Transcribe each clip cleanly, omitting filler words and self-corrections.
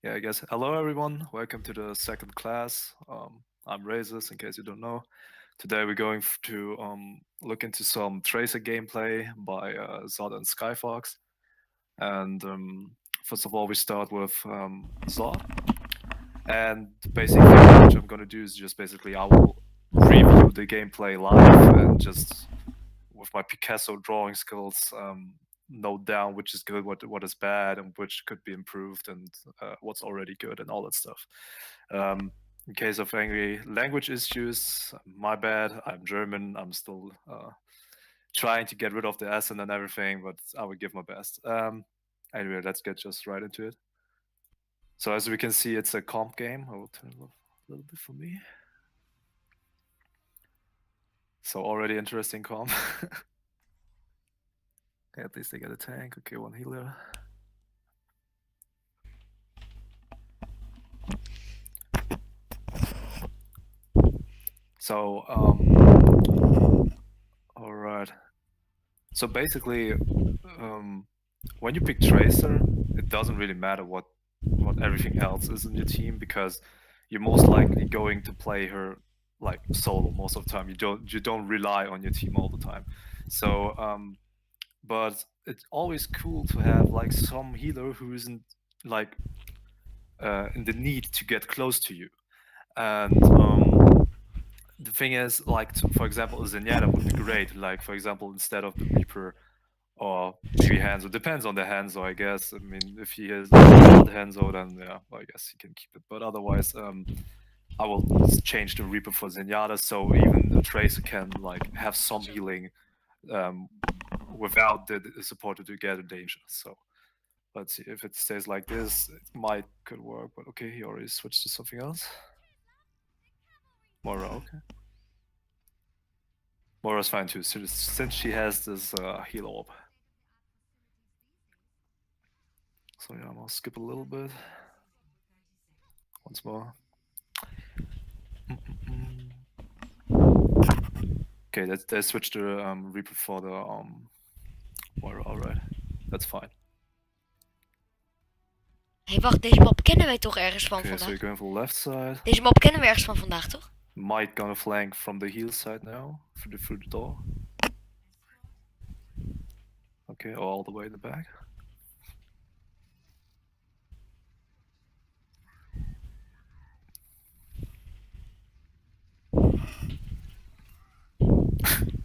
Yeah, I guess. Hello, everyone. Welcome to the second class. I'm Raysus, in case you don't know. Today we're going to look into some Tracer gameplay by Zod and Skyfox. And first of all, we start with Zod. And the basic thing which I'm going to do is just basically I will review the gameplay live and just with my Picasso drawing skills, note down which is good, what is bad, and which could be improved, and what's already good, and all that stuff. In case of any language issues, my bad. I'm German. I'm still trying to get rid of the accent and everything, but I will give my best. Anyway, let's get just right into it. So as we can see, it's a comp game. I will turn it off a little bit for me. So already interesting comp. Okay, at least they get a tank. Okay, one healer. So, all right. So basically, when you pick Tracer, it doesn't really matter what everything else is in your team because you're most likely going to play her like solo most of the time. You don't rely on your team all the time. So, but it's always cool to have like some healer who isn't like in the need to get close to you. And the thing is, like, for example, a Zenyatta would be great. Like, for example, instead of the Reaper or maybe Hanzo. Depends on the Hanzo, I guess. I mean, if he has blood Hanzo, then yeah, well, I guess he can keep it. But otherwise, I will change the Reaper for Zenyatta, so even the Tracer can like have some healing um, without the supporter to get in danger. So let's see if it stays like this. It might could work, but okay, he already switched to something else. Mora, okay. Mora's fine too, since she has this heal orb. So yeah, I'm gonna skip a little bit. Once more. Okay, they switched the Reaper for the Moira, alright. That's fine. Hé, hey, wacht, deze map kennen wij toch ergens van Okay, so you're vandaag? going for the left side. Deze map kennen we ergens van vandaag, toch? Might gonna flank from the heel side now, through the door. Okay, all the way in the back.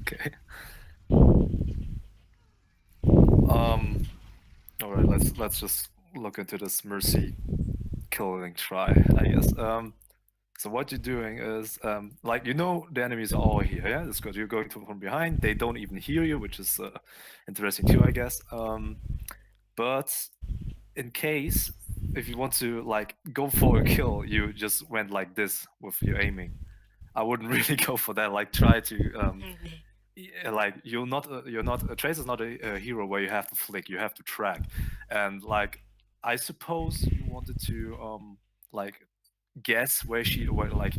Okay. Alright, let's just look into this mercy killing try, I guess. So what you're doing is, like, the enemies are all here, yeah? That's good. You're going from behind. They don't even hear you, which is interesting too, I guess. But in case, if you want to, like, go for a kill, you just went like this with your aiming. I wouldn't really go for that. Like, try to, Nee. like, Tracer's not a hero where you have to flick, you have to track. And, like, I suppose you wanted to, like, guess like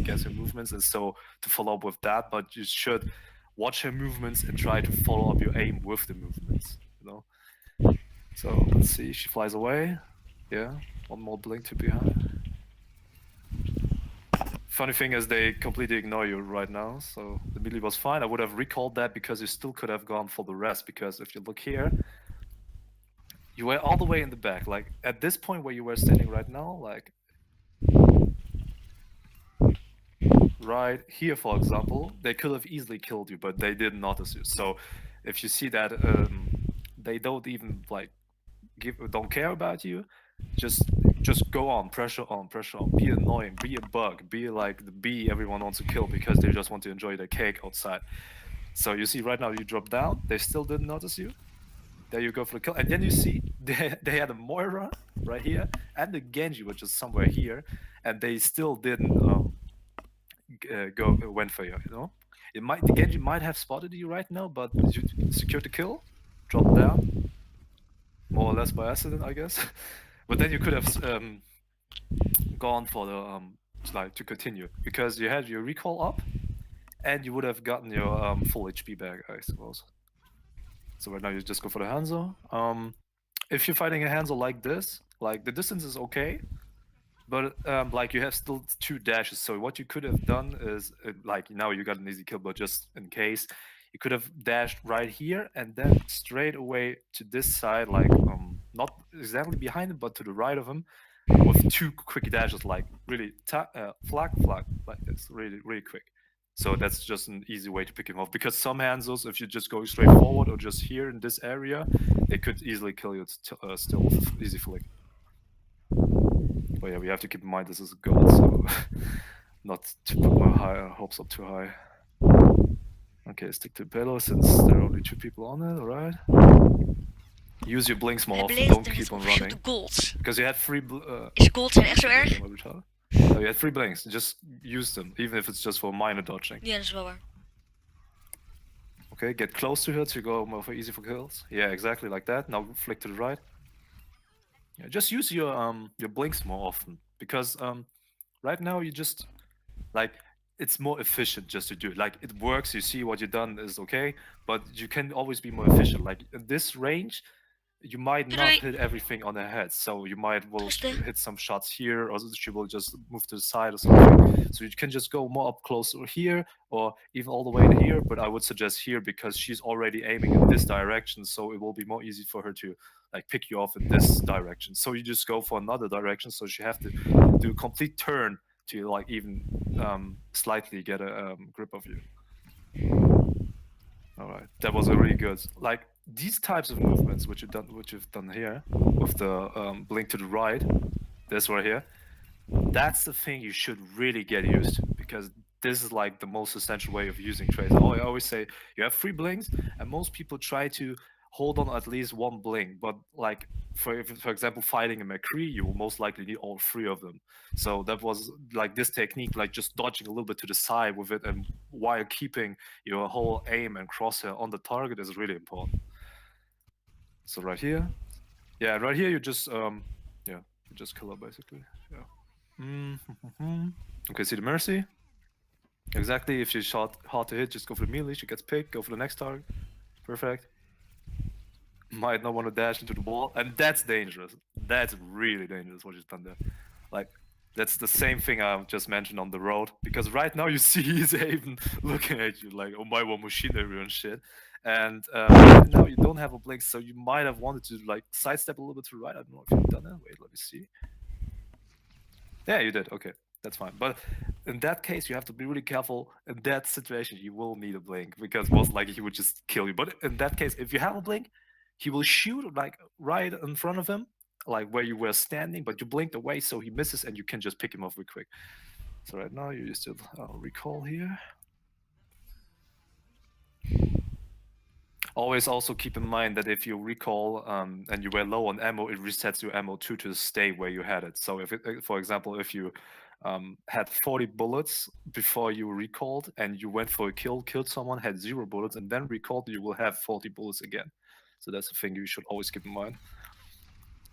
guess her movements, and so to follow up with that. But you should watch her movements and try to follow up your aim with the movements. So let's see. She flies away. Yeah, one more blink to behind. Funny thing is they completely ignore you right now. So the melee was fine. I would have recalled that because you still could have gone for the rest. Because if you look here, you were all the way in the back. Like at this point where you were standing right now, like right here, for example, they could have easily killed you, but they didn't notice you. So if you see that they don't even like don't care about you, just go on, pressure on, be annoying, be a bug, be like the bee everyone wants to kill because they just want to enjoy their cake outside. So you see right now you drop down, they still didn't notice you. There you go for the kill, and then you see they had a Moira right here and the Genji, which is somewhere here, and they still didn't went for you. The Genji might have spotted you right now, but you secured the kill, dropped down, more or less by accident, I guess. But then you could have gone for the like to continue because you had your recall up, and you would have gotten your full HP back, I suppose. So right now you just go for the Hanzo. if you're fighting a Hansel like this, like the distance is okay, but like you have still two dashes. So what you could have done is like now you got an easy kill, but just in case, you could have dashed right here and then straight away to this side, like not exactly behind him, but to the right of him, with two quick dashes, like really flag flag like this, really really quick. So that's just an easy way to pick him off. Because some Hansels, if you just go straight forward or just here in this area, they could easily kill you. Still with easy flick. But yeah, we have to keep in mind this is a god, so not to put my hopes up too high. Okay, stick to pillow since there are only two people on it. All right. Use your blinks more Hij often. beleeft Don't in keep het on officieel running de golds. because you had three. Is golds zijn Oh, echt zo shit, erg? yeah, brutale. No, you had three blinks. Just use them, even if it's just for minor dodging. Ja, dat is wel waar. Okay, get close to her to go more for easy for kills. Yeah, exactly like that. Now flick to the right. Yeah, just use your blinks more often because right now you just like it's more efficient just to do it. Like it works. You see what you've done is okay, but you can always be more efficient. Like in this range, you might Doei not doei. hit everything on the head, so you might will Rustig. hit some shots here, or she will just move to the side or something. So you can just go more up close or here, or even all the way to here. But I would suggest here because she's already aiming in this direction, so it will be more easy for her to like pick you off in this direction. So you just go for another direction, so she have to do a complete turn to like even slightly get a grip of you. All right, that was a really good. Like these types of movements, which you've done here with the blink to the right, this right here. That's the thing you should really get used to because this is like the most essential way of using traits. I always say you have three blinks, and most people try to hold on at least one blink. But like for example, fighting a McCree, you will most likely need all three of them. So that was like this technique, like just dodging a little bit to the side with it, and while keeping your whole aim and crosshair on the target is really important. So right here, yeah, right here you just yeah, you just kill her basically. Yeah. Mm-hmm. Okay, see the mercy. Exactly. If she's shot hard to hit, just go for the melee. She gets picked. Go for the next target. Perfect. Might not want to dash into the wall, and that's dangerous. That's really dangerous what she's done there. Like that's the same thing I just mentioned on the road. Because right now you see he's even looking at you like, oh my, what machinery and shit. And right now you don't have a blink, so you might have wanted to like sidestep a little bit to the right. I don't know if you've done that. Wait, let me see. Yeah, you did. Okay, that's fine. But in that case, you have to be really careful. In that situation, you will need a blink because most likely he would just kill you. But in that case, if you have a blink, he will shoot like right in front of him, like where you were standing, but you blinked away, so he misses, and you can just pick him off real quick. So right now, you still recall here. Always also keep in mind that if you recall and you were low on ammo, it resets your ammo too to stay where you had it. So if, for example, if you had 40 bullets before you recalled and you went for a kill, killed someone, had 0 bullets, and then recalled, you will have 40 bullets again. So that's a thing you should always keep in mind.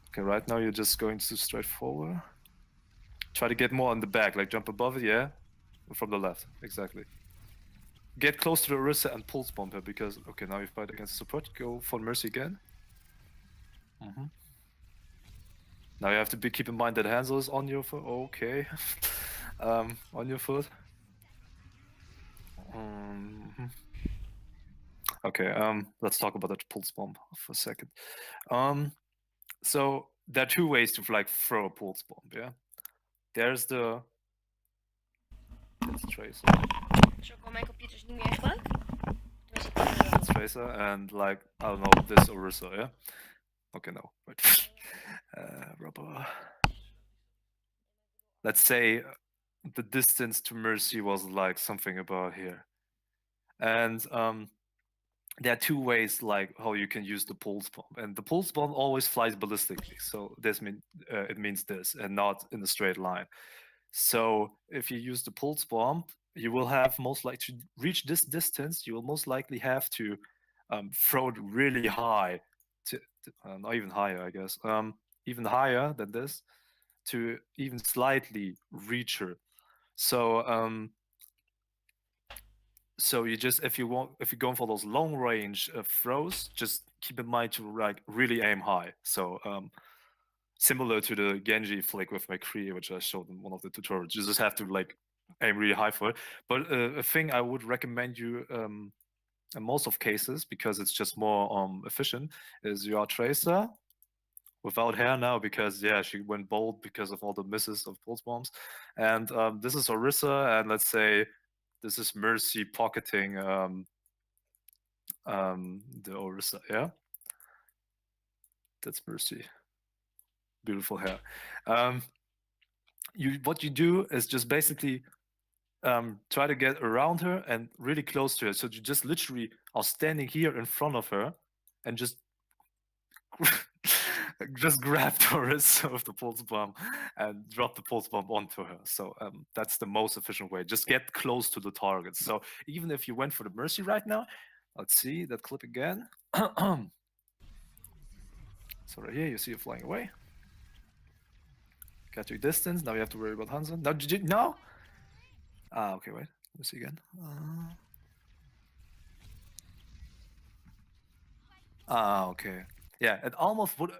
Okay, right now you're just going to straight forward. Try to get more on the back, like jump above it, yeah? From the left, exactly. Get close to the Orisa and pulse bomb her because, okay, now you fight against support. Go for Mercy again. Now you have to keep in mind that Hansel is on your foot. Okay. On your foot. Um, okay, let's talk about that pulse bomb for a second. So there are two ways to like throw a pulse bomb, yeah? There's the... That's Tracer. Zo kan mijn computer dus niet meer in gebruik. Tenminste, That's Tracer and like, I don't know, this Orisa, yeah? Okay, no. Wait. Rubber. Let's say the distance to Mercy was like something about here. And there are two ways like how you can use the pulse bomb, and the pulse bomb always flies ballistically. So this it means this, and not in a straight line. So if you use the pulse bomb, you will have most likely to reach this distance. You will most likely have to throw it really high, not even higher, I guess, even higher than this, to even slightly reach her. So so you just if you're going for those long range throws, just keep in mind to like really aim high. So similar to the Genji flick with McCree, which I showed in one of the tutorials. You just have to like aim really high for it. But a thing I would recommend you in most of cases, because it's just more efficient, is your Tracer without hair now, because yeah, she went bald because of all the misses of pulse bombs. And this is Orisa, and let's say this is Mercy pocketing the Orisa. Yeah, that's Mercy. Beautiful hair. Um, what you do is just basically try to get around her and really close to her. So you just literally are standing here in front of her and just just grab the wrist of the pulse bomb and drop the pulse bomb onto her. So that's the most efficient way. Just get close to the target. So even if you went for the Mercy right now, let's see that clip again. So right here, you see it flying away. Got your distance. Now you have to worry about Hansen. Now, did you, no? Ah, okay, wait. Let's see again. Okay. Yeah, it almost would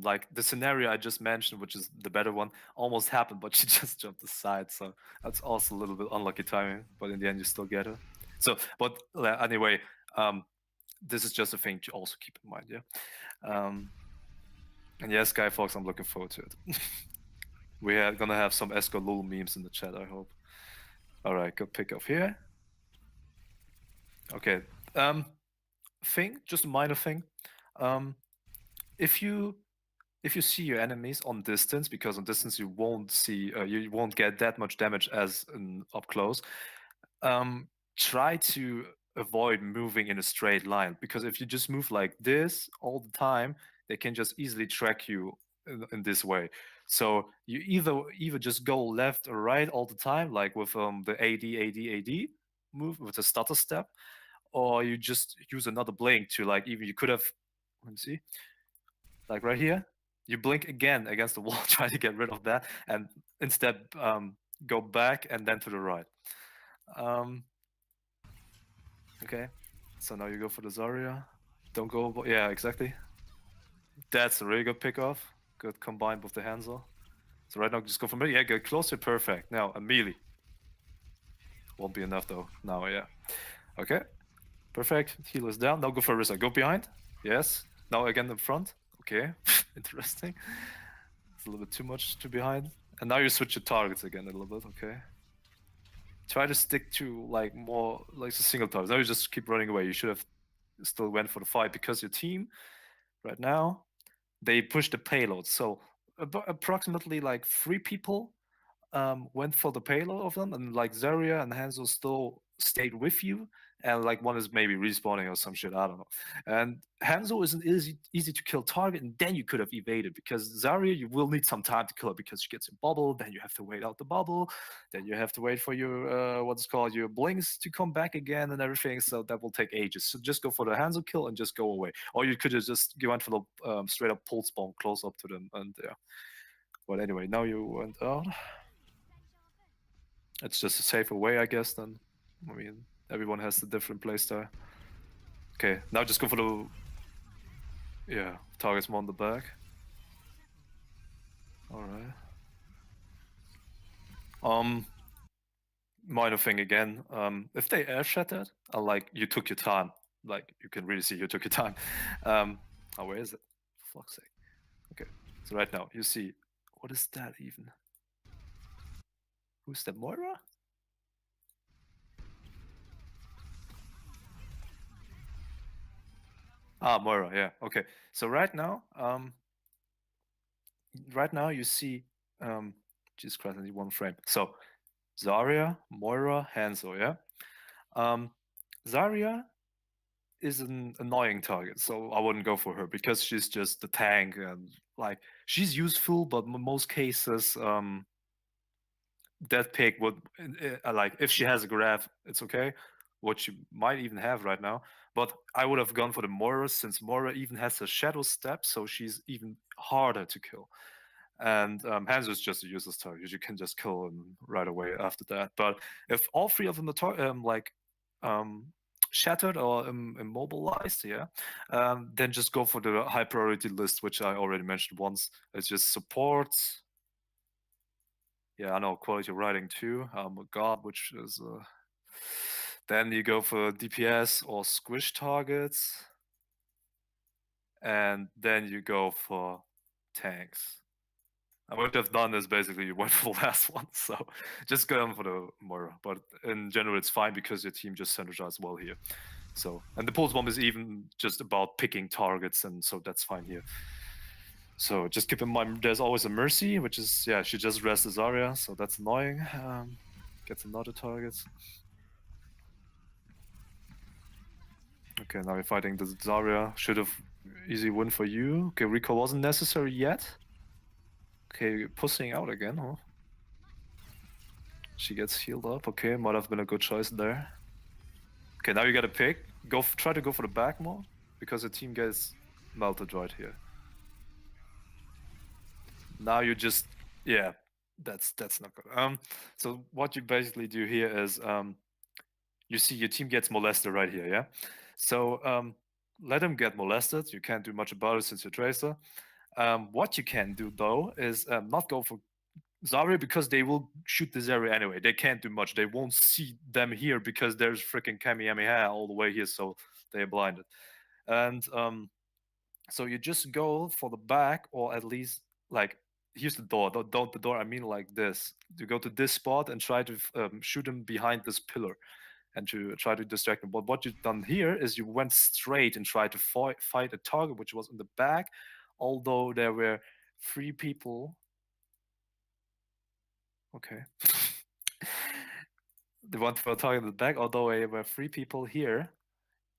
like the scenario I just mentioned, which is the better one, almost happened, but she just jumped aside. So that's also a little bit unlucky timing. But in the end, you still get her. So, but anyway, this is just a thing to also keep in mind. Yeah. And yeah, Skyfox, I'm looking forward to it. We are gonna have some Esco Lul memes in the chat, I hope. All right, good pick up here. Okay. Thing, just a minor thing. If you see your enemies on distance, because on distance you won't see, you won't get that much damage as up close. Try to avoid moving in a straight line, because if you just move like this all the time, they can just easily track you in this way. So you either just go left or right all the time, like with the AD move with the stutter step, or you just use another blink to like even you could have. Let me see, like right here, you blink again against the wall, try to get rid of that, and instead go back and then to the right. Um, okay, so now you go for the Zarya. Don't go, yeah, exactly. That's a really good pick off. Good combined with the Hansel. So right now, just go for me. Yeah, get closer, perfect. Now, a melee. Won't be enough though. Now, yeah. Okay, perfect. Heal is down. Now go for Risa. Go behind. Yes. Now again in front. Okay, interesting. It's a little bit too much to behind. And now you switch your targets again a little bit, okay? Try to stick to like more like the single targets. Now you just keep running away. You should have still went for the fight, because your team right now, they push the payload. So approximately like 3 people went for the payload of them, and like Zarya and Hanzo still stayed with you, and like one is maybe respawning or some shit, I don't know. And Hanzo is an easy to kill target, and then you could have evaded, because Zarya, you will need some time to kill her because she gets a bubble, then you have to wait out the bubble, then you have to wait for your what's called your blinks to come back again and everything, so that will take ages. So just go for the Hanzo kill and just go away. Or you could have just go for the straight up pulse bomb close up to them, and yeah. But anyway, now you went out. It's just a safer way, I guess, then. I mean, everyone has a different playstyle. Okay, now just go for the... Yeah, targets more on the back. Alright. Minor thing again. If they air shattered, like, you took your time. Like, you can really see you took your time. Oh, where is it? For fuck's sake. Okay, so right now, you see... What is that even? Who's that, Moira? Ah, Moira, yeah. Okay. So right now, you see, Jesus Christ, I need one frame. So Zarya, Moira, Hanzo, yeah. Zarya is an annoying target, so I wouldn't go for her, because she's just the tank, and like she's useful, but in most cases, that pick would like if she has a grab, it's okay. What she might even have right now, but I would have gone for the Moira, since Moira even has a shadow step, so she's even harder to kill. And Hanzo is just a useless target. You can just kill him right away after that. But if all 3 of them are like shattered or immobilized, yeah, then just go for the high priority list, which I already mentioned once. It's just support. Yeah, I know quality writing too. God, which is then you go for DPS or squish targets, and then you go for tanks. And what you've done is basically you went for the last one, so just go on for the Moira. But in general, it's fine because your team just synergized well here. So, and the pulse bomb is even just about picking targets, and so that's fine here. So just keep in mind, there's always a Mercy, which is, yeah, she just rests Zarya, so that's annoying. Gets another target. Okay, now you're fighting the Zarya. Should have easy win for you. Okay, recall wasn't necessary yet. Okay, pushing out again, huh? She gets healed up. Okay, might have been a good choice there. Okay, now you gotta pick. Try to go for the back more, because the team gets melted right here. Now you just, yeah, that's not good. So what you basically do here is, you see your team gets molested right here, yeah. So let them get molested. You can't do much about it since you're Tracer. What you can do though is not go for Zarya, because they will shoot the Zarya anyway. They can't do much. They won't see them here because there's freaking Kamehameha all the way here, so they're blinded. And so you just go for the back, or at least like here's the door. Don't the door. I mean like this. You go to this spot and try to shoot him behind this pillar, and to try to distract him. But what you've done here is you went straight and tried to fight a target which was in the back, although there were 3 people. Okay. The one for target in the back, although there were 3 people here,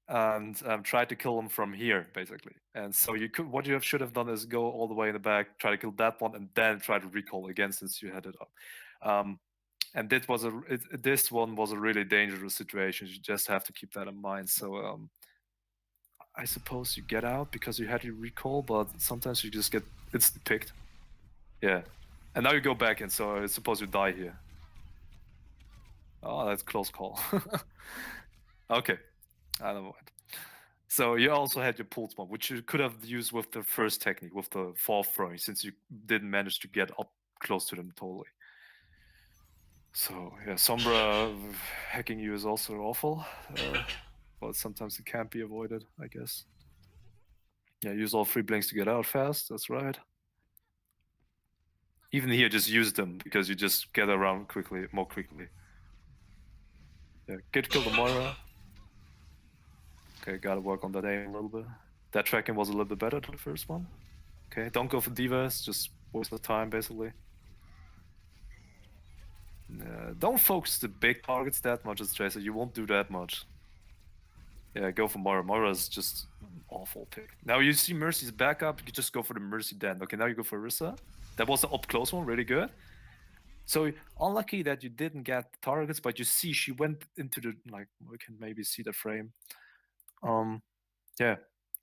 and try to kill him from here, basically. And so what you should have done is go all the way in the back, try to kill that one, and then try to recall again since you had it up. And this one was a really dangerous situation. You just have to keep that in mind. So I suppose you get out because you had your recall, but sometimes you just get instant picked. Yeah, and now you go back in, so I suppose you die here. Oh, that's close call. Okay, I don't know. So you also had your pulse bomb, which you could have used with the first technique, with the fall throwing, since you didn't manage to get up close to them totally. So yeah, Sombra hacking you is also awful, but sometimes it can't be avoided, I guess. Yeah, use all 3 blinks to get out fast, that's right. Even here, just use them, because you just get around more quickly. Yeah, get kill the Moira. Okay, gotta work on that aim a little bit. That tracking was a little bit better than the first one. Okay, don't go for divas, just waste the time, basically. Don't focus the big targets that much as Tracer, you won't do that much. Yeah, go for Moira. Moira's just an awful pick. Now you see Mercy's backup, you just go for the Mercy then. Okay, now you go for Rissa. That was the up close one, really good. So unlucky that you didn't get targets, but you see she went into the, like, we can maybe see the frame. Yeah,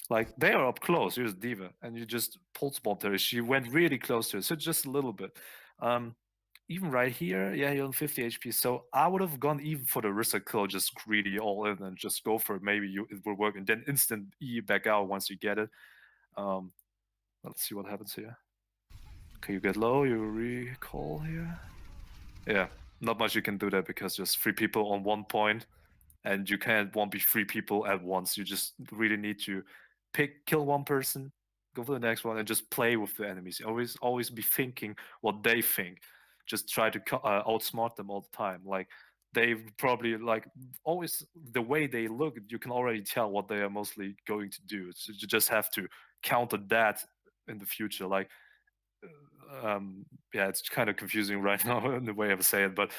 like they are up close. Here's Diva, and you just pulse bombed her. She went really close to her, so just a little bit. Even right here, yeah, you're on 50 HP. So I would have gone even for the Rissa kill, just greedy all in and just go for it. Maybe it will work, and then instant E back out once you get it. Let's see what happens here. Okay, you get low, you recall here. Yeah, not much you can do there because just 3 people on 1 point, and you won't be 3 people at once. You just really need to kill 1 person, go for the next one, and just play with the enemies. Always be thinking what they think. Just try to outsmart them all the time. Like they probably, like, always the way they look, you can already tell what they are mostly going to do. So you just have to counter that in the future. Like yeah, it's kind of confusing right now in the way I say it, but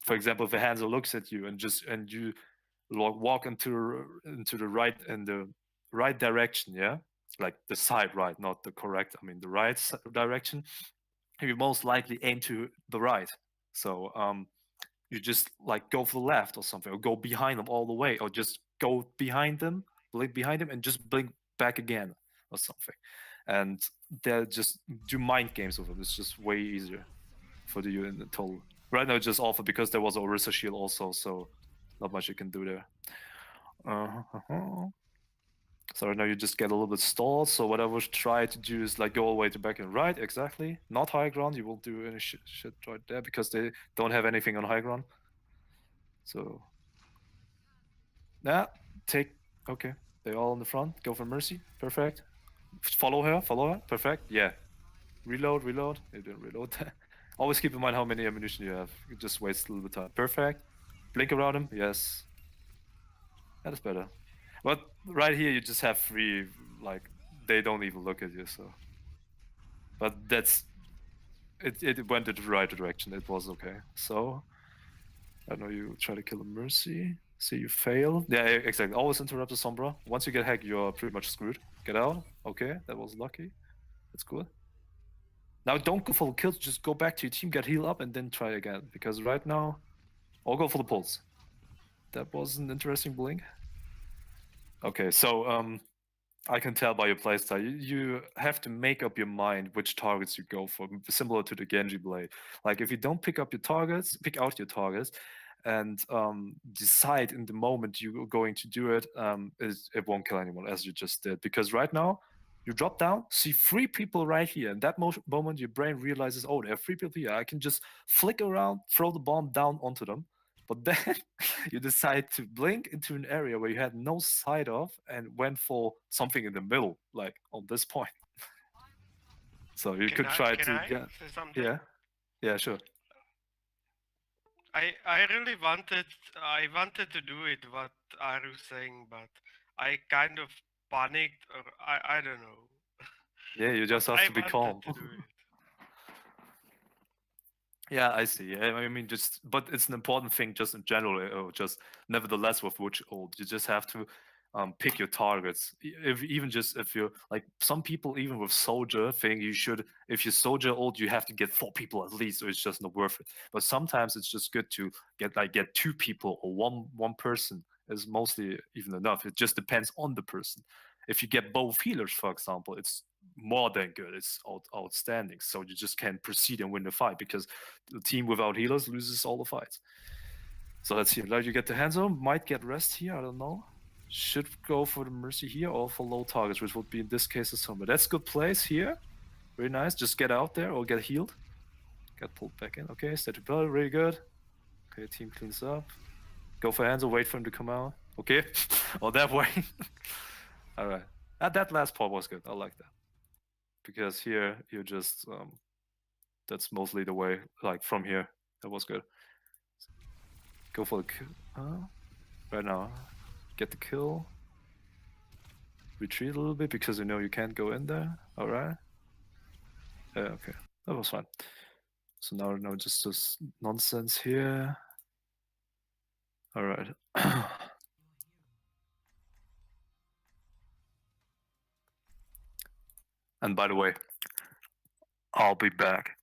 for example, if a Hanzo looks at you and you walk into the right, in the right direction, yeah, like the side right, not the correct. I mean the right direction. You most likely aim to the right. So you just like go for the left or something, or go behind them all the way, or just go behind them, blink behind them, and just blink back again or something. And they'll just do mind games with them. It's just way easier for you in the total. Right now, it's just awful because there was a Orisa shield also, so not much you can do there. Uh-huh. So right now you just get a little bit stalled. So what I would try to do is like go all the way to back and right, exactly. Not high ground. You won't do any shit right there because they don't have anything on high ground. So yeah, take okay. They all in the front. Go for Mercy. Perfect. Follow her. Follow her. Perfect. Yeah. Reload. Reload. You didn't reload. Always keep in mind how many ammunition you have. You just waste a little bit of time. Perfect. Blink around him. Yes. That is better. But right here you just have free. Like they don't even look at you. So. But that's it went in the right direction. It was okay. So I know you try to kill a Mercy. See you fail. Yeah, exactly. Always interrupt the Sombra. Once you get hacked, you're pretty much screwed. Get out. Okay, that was lucky. That's good. Now don't go for the kills. Just go back to your team, get heal up, and then try again. Because right now, I'll go for the pulse. That was an interesting blink. Okay, so I can tell by your playstyle. You have to make up your mind which targets you go for, similar to the Genji blade. Like if you don't pick up your targets, pick out your targets, and decide in the moment you're going to do it, it won't kill anyone as you just did. Because right now, you drop down, see three people right here, and that moment your brain realizes, oh, there are three people here. I can just flick around, throw the bomb down onto them. But then you decide to blink into an area where you had no sight of and went for something in the middle, like on this point. So you could try Can to I get. say something? Yeah, yeah, sure. I really wanted to do it what are you saying, but I kind of panicked or I don't know. Yeah, you But just have I to be wanted calm. to do it. Yeah, I see. I mean, just but it's an important thing, just in general. Just nevertheless, with which old, you just have to pick your targets. If even just if you're like some people, even with soldier, think you should. If you soldier old, you have to get four people at least, or it's just not worth it. But sometimes it's just good to get two people or one person is mostly even enough. It just depends on the person. If you get both healers, for example, it's more than good. It's outstanding. So you just can proceed and win the fight because the team without healers loses all the fights. So let's see. Now you get the hands on, might get rest here. I don't know. Should go for the mercy here or for low targets, which would be in this case a summer. That's good place here. Very nice. Just get out there or get healed. Get pulled back in. Okay, stay to pellet. Really good. Okay, team cleans up. Go for hands or wait for him to come out. Okay. or that way. All right. That last part was good. I like that because here you just that's mostly the way. Like from here, that was good. Go for the kill. Right now, get the kill. Retreat a little bit because you know you can't go in there. All right. Yeah. Okay. That was fine. So now just this nonsense here. All right. and by the way, I'll be back.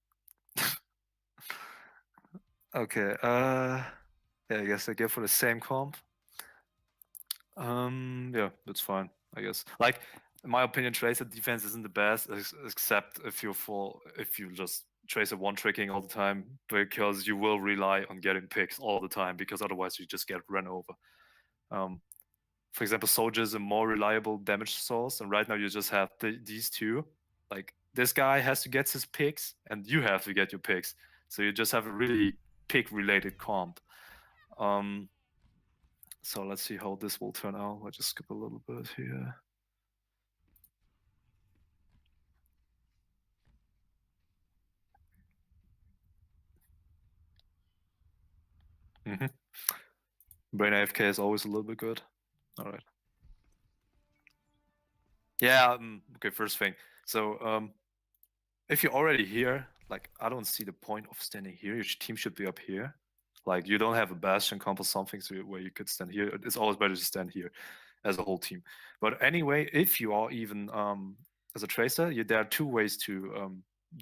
Okay. Yeah. I guess I go for the same comp. Yeah, that's fine, I guess. Like, in my opinion, Tracer defense isn't the best, except if you just Tracer one tricking all the time, because you will rely on getting picks all the time, because otherwise you just get run over. Um, for example, Soldier is a more reliable damage source, and right now you just have these two. Like, this guy has to get his picks, and you have to get your picks. So you just have a really pick-related comp. Um, so let's see how this will turn out. I'll just skip a little bit here. Mm-hmm. Brain AFK is always a little bit good. All right. Yeah. Okay. First thing. So if you're already here, like I don't see the point of standing here. Your team should be up here. Like you don't have a bastion comp or something where you could stand here. It's always better to stand here as a whole team. But anyway, if you are even as a tracer, there are two ways to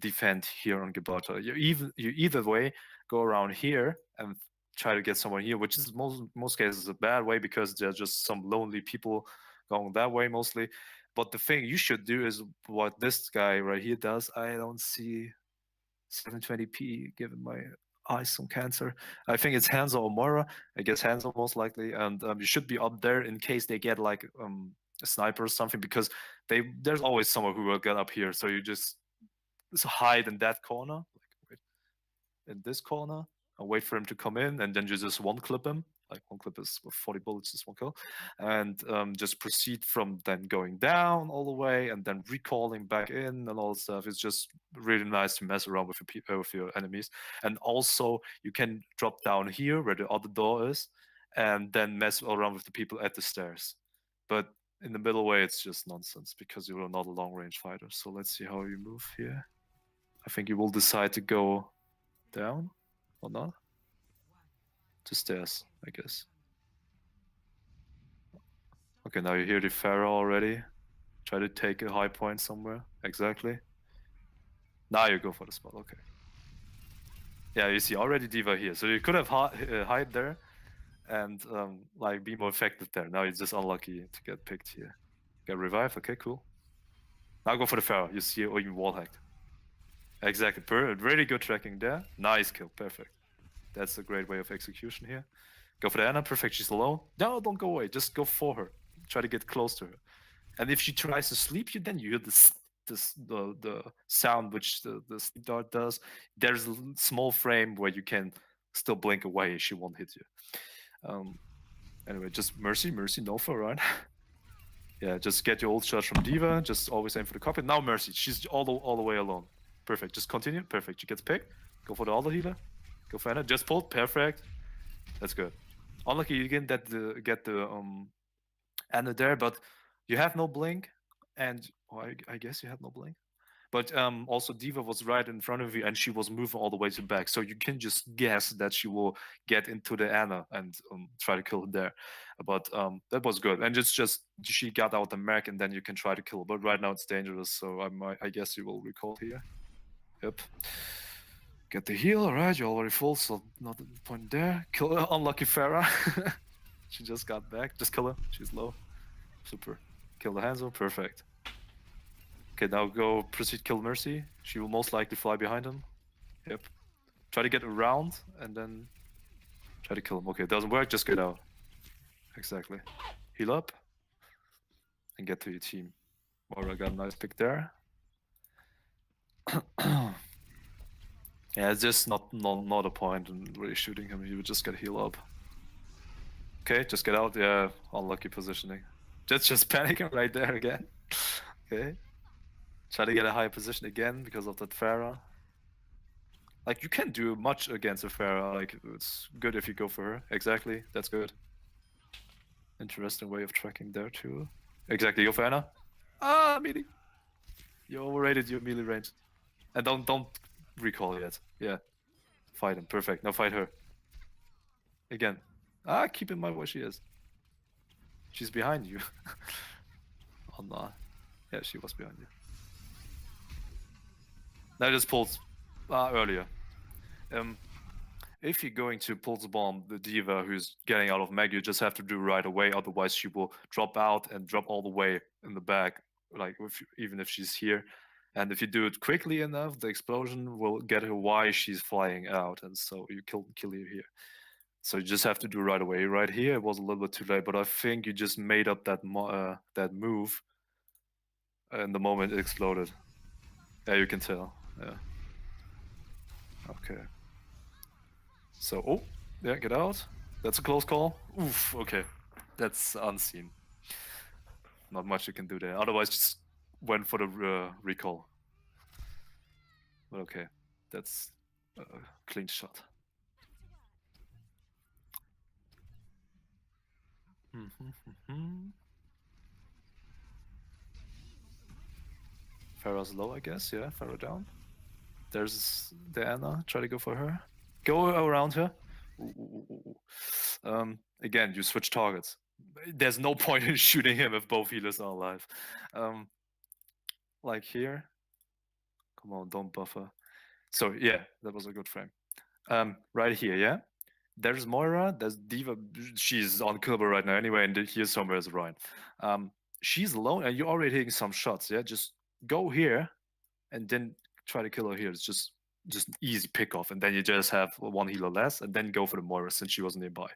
defend here on Gibraltar. You either way go around here and try to get someone here, which is most cases a bad way because there's just some lonely people going that way mostly. But the thing you should do is what this guy right here does. I don't see 720p given my Ice some cancer. I think it's Hanzo or Moira. I guess Hanzo most likely, and you should be up there in case they get like a sniper or something, because there's always someone who will get up here. So you just hide in that corner, like wait, in this corner, and wait for him to come in, and then you just one clip him. Like one clip is with 40 bullets, just one kill, and just proceed from then going down all the way, and then recalling back in and all that stuff. It's just really nice to mess around with with your enemies, and also you can drop down here where the other door is, and then mess around with the people at the stairs. But in the middle way, it's just nonsense because you're not a long range fighter. So let's see how you move here. I think you will decide to go down or not? To stairs, I guess. Okay, now you hear the Pharaoh already. Try to take a high point somewhere. Exactly. Now you go for the spot. Okay. Yeah, you see already Diva here. So you could have hide there and like be more effective there. Now you're just unlucky to get picked here. Get revived. Okay, cool. Now go for the Pharaoh. You see, or even wall hacked. Exactly. Really good tracking there. Nice kill. Perfect. That's a great way of execution here. Go for the Anna. Perfect. She's alone. No, don't go away. Just go for her. Try to get close to her. And if she tries to sleep you, then you hear the sound which the sleep dart does. There's a small frame where you can still blink away. She won't hit you. Anyway, just Mercy, Nova, right? Yeah, just get your old shots from Diva. Just always aim for the cockpit. Now Mercy. She's all the way alone. Perfect. Just continue. Perfect. She gets picked. Go for the other healer. Go for Anna. Just pulled. Perfect. That's good. Unlucky you didn't get the Anna there, but you have no blink, and I guess you had no blink. But also Diva was right in front of you, and she was moving all the way to back, so you can just guess that she will get into the Anna and try to kill her there. But that was good, and it's just she got out the mech, and then you can try to kill her. But right now it's dangerous, so I guess you will recall here. Yep. Get the heal, alright, you're already full, so not the point there. Kill her, unlucky Farah. She just got back. Just kill her, she's low. Super. Kill the Hanzo, perfect. Okay, now go proceed kill Mercy. She will most likely fly behind him. Yep. Try to get around and then try to kill him. Okay, it doesn't work, just get out. Exactly. Heal up and get to your team. Moira got a nice pick there. Yeah, it's just not a point in really shooting him. He would just get heal up. Okay, just get out. Yeah, unlucky positioning. Just panicking right there again. Okay. Try to get a high position again because of that Pharah. Like, you can't do much against a Pharah. Like, it's good if you go for her. Exactly, that's good. Interesting way of tracking there too. Exactly, go for Anna. Ah, melee. You overrated your melee range. And don't recall yet. Yeah. Fight him. Perfect. Now fight her. Again. Ah, keep in mind where she is. She's behind you. Oh no. Yeah, she was behind you. Now just pulse earlier. If you're going to pulse bomb the diva who's getting out of mag, you just have to do right away. Otherwise, she will drop out and drop all the way in the back, like even if she's here. And if you do it quickly enough, the explosion will get her while she's flying out, and so you kill you here. So you just have to do right away. Right here, it was a little bit too late, but I think you just made up that that move in the moment it exploded. Yeah, you can tell. Yeah. Okay. So, oh, yeah, get out. That's a close call. Oof, okay. That's unseen. Not much you can do there. Otherwise, just went for the recall. But okay, that's a clean shot. Farah's low, I guess. Yeah, Farah down. There's Diana. Try to go for her. Go around her. Again, you switch targets. There's no point in shooting him if both healers are alive. Like here. Come on, don't buffer. So yeah, that was a good frame. Right here, yeah. There's Moira. There's Diva. She's unkillable right now anyway, and here somewhere is Ryan. She's alone, and you're already hitting some shots. Yeah, just go here, and then try to kill her here. It's just just easy pick off, and then you just have one healer less, and then go for the Moira since she was nearby.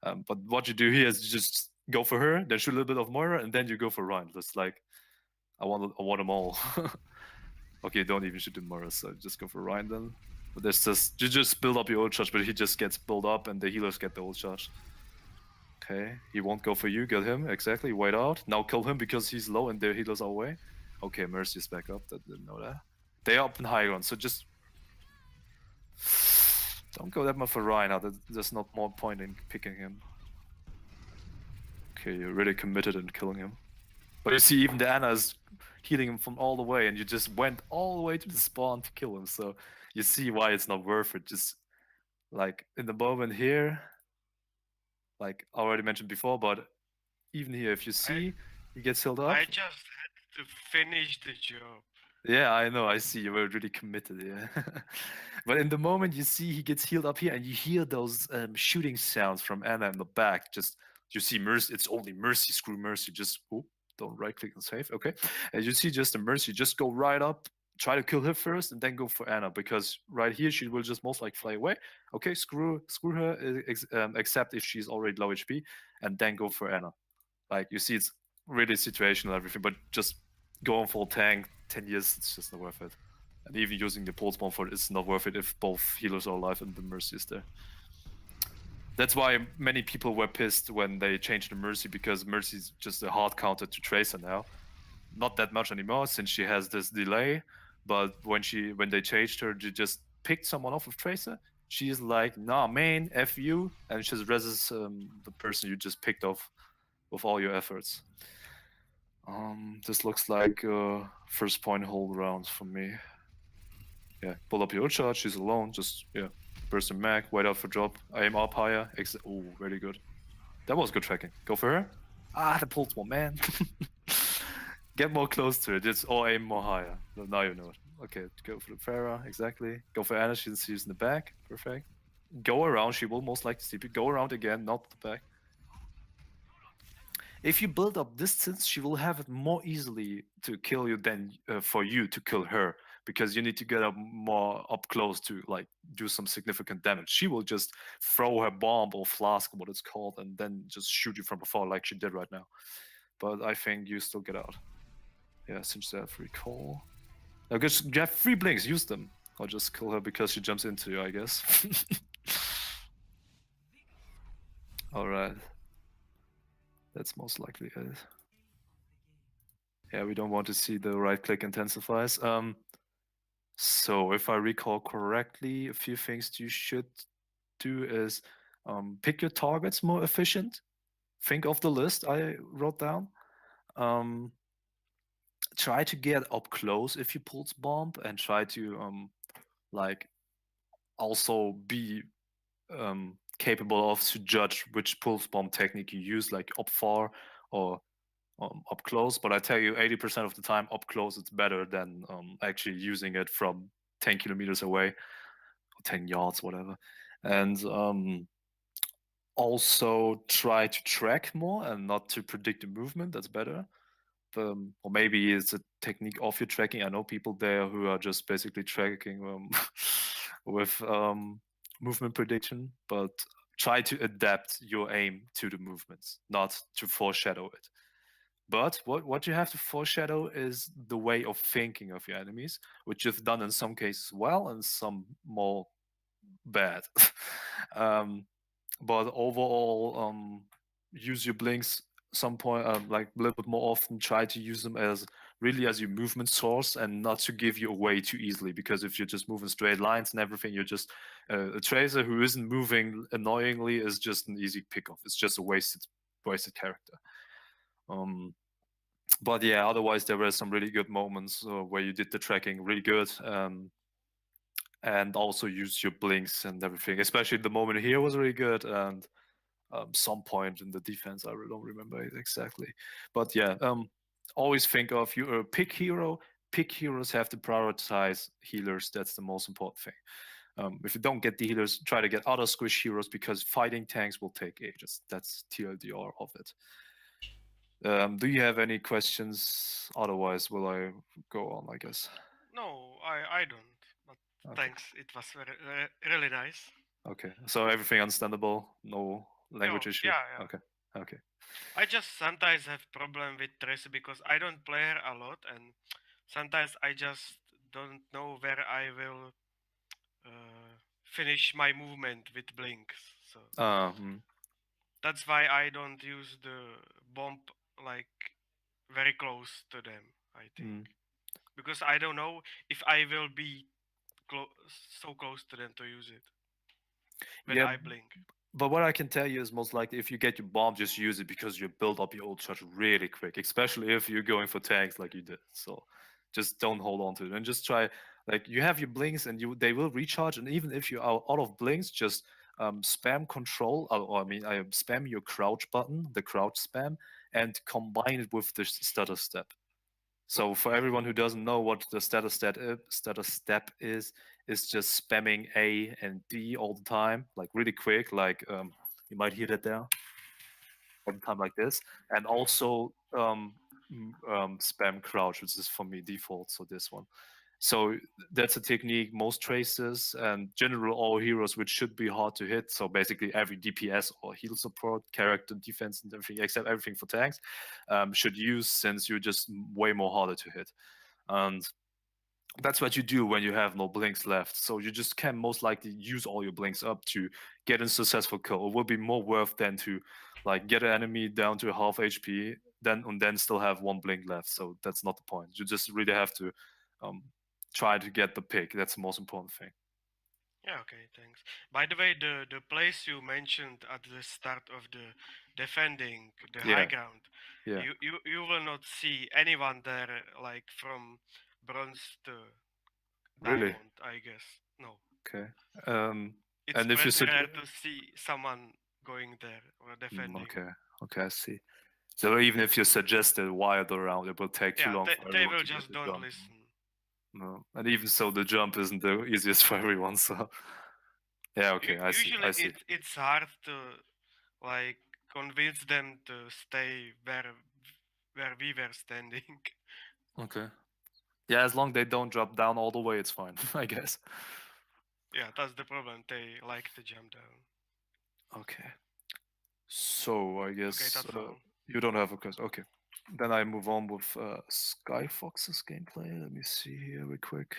But what you do here is you just go for her, then shoot a little bit of Moira, and then you go for Ryan. That's like I want them all. Okay, don't even shoot the Moira, so just go for Ryan then. But there's just you just build up your ult charge, but he just gets built up, and the healers get the ult charge. Okay, he won't go for you. Get him exactly. Wait out. Now kill him because he's low and their healers are away. Okay, Mercy's back up. That didn't know that. They are up in high ground, so just don't go that much for Ryan. There's not more point in picking him. Okay, you're really committed in killing him. But you see, even the Anna is healing him from all the way, and you just went all the way to the spawn to kill him. So you see why it's not worth it. Just like in the moment here, like I already mentioned before, but even here, if you see he gets healed up. I just had to finish the job. Yeah, I know. I see you were really committed. Yeah, but in the moment you see he gets healed up here, and you hear those shooting sounds from Anna in the back. Just you see Mercy. It's only Mercy. Screw Mercy. Just don't right click and save. Okay, and you see just the Mercy. Just go right up, try to kill her first, and then go for Anna because right here she will just most likely fly away. Okay, screw her. Except if she's already low HP, and then go for Anna. Like you see, it's really situational and everything, but just going full tank 10 years, it's just not worth it. And even using the pulse bomb for it, it's not worth it if both healers are alive and the Mercy is there. That's why many people were pissed when they changed the Mercy, because Mercy is just a hard counter to Tracer now. Not that much anymore since she has this delay, but when they changed her, they just picked someone off of Tracer. She is like, nah, main, F you, and she just reses the person you just picked off with all your efforts. This looks like first point hold round for me. Yeah, pull up your charge. She's alone. Just burst and mag. Wait out for drop. Aim up higher. Oh, very good. That was good tracking. Go for her. Ah, the pulse one, man. Get more close to it. It's or aim more higher. Now you know it. Okay, go for the Pharah. Exactly. Go for Anna. She's in the back. Perfect. Go around. She will most likely TP. Go around again, not the back. If you build up distance, she will have it more easily to kill you than for you to kill her, because you need to get up more up close to like do some significant damage. She will just throw her bomb or flask, what it's called, and then just shoot you from afar like she did right now. But I think you still get out. Yeah, since they have recall. Now, because you have 3 blinks, use them. Or just kill her because she jumps into you, I guess. Alright. That's most likely it. Yeah, we don't want to see the right click intensifies. So if I recall correctly, a few things you should do is pick your targets more efficient. Think of the list I wrote down. Try to get up close if you pulse bomb, and try to like also be capable of to judge which pulse bomb technique you use, like up far or up close. But I tell you, 80% of the time, up close it's better than actually using it from 10 kilometers away, or 10 yards, whatever. And also try to track more and not to predict the movement. That's better. Or maybe it's a technique of your tracking. I know people there who are just basically tracking with movement prediction, but try to adapt your aim to the movements, not to foreshadow it. But what you have to foreshadow is the way of thinking of your enemies, which you've done in some cases well and some more bad. But overall, use your blinks some point, like a little bit more often. Try to use them as really as your movement source and not to give you away too easily. Because if you're just moving straight lines and everything, you're just a tracer who isn't moving annoyingly is just an easy pickoff. It's just a wasted character. But yeah, otherwise there were some really good moments where you did the tracking really good, and also used your blinks and everything. Especially the moment here was really good, and some point in the defense I don't remember it exactly. But yeah, always think of you a pick hero. Pick heroes have to prioritize healers. That's the most important thing. If you don't get the healers, try to get other squish heroes, because fighting tanks will take ages. That's TLDR of it. Do you have any questions? Otherwise, will I go on, I guess? No, I don't. But Okay. Thanks. It was really nice. Okay. So everything understandable? No language Oh, issue? yeah, yeah. Okay. Okay. I just sometimes have problem with Tracer because I don't play her a lot, and sometimes I just don't know where I will finish my movement with blinks. So Mm, that's why I don't use the bomb like very close to them. I think mm. because I don't know if I will be so close to them to use it when Yeah, I blink. but what I can tell you is most likely if you get your bomb, just use it because you build up your ult charge really quick, especially if you're going for tanks like you did. So just don't hold on to it and just try like you have your blinks and you they will recharge and even if you are out of blinks, just spam control or I mean I spam your crouch button, the crouch spam, and combine it with the stutter step. So for everyone who doesn't know what the status step is just spamming A and D all the time, like really quick, like you might hear that there all the time like this, and also spam crouch, which is for me default. So this one. So that's a technique most traces and general all heroes, which should be hard to hit. So basically every DPS or heal support, character defense, and everything except everything for tanks should use since you're just way more harder to hit. And that's what you do when you have no blinks left. So you just can most likely use all your blinks up to get a successful kill. It will be more worth than to like get an enemy down to half HP, then still have one blink left. So that's not the point. You just really have to um, try to get the pick. That's the most important thing. Yeah, okay, thanks. By the way, the place you mentioned at the start of the defending the high Yeah, ground, yeah, you will not see anyone there like from bronze to really. diamond, I guess. No. Okay. Um, It's and if you pretty said, rare to see someone going there or defending. okay, okay, I see. So even if you suggest a wild around, it will take too Yeah, long for they everyone will to get just the don't jump. listen. No. And even so, the jump isn't the easiest for everyone. So yeah, okay, I see, Usually I see. it's hard to like convince them to stay where we were standing. Okay. Yeah, as long they don't drop down all the way, it's fine, I guess. Yeah, that's the problem. They like to jump down. Okay. So I Okay, guess that's all. you don't have a question. Okay. Then I move on with Skyfox's gameplay. Let me see here real quick.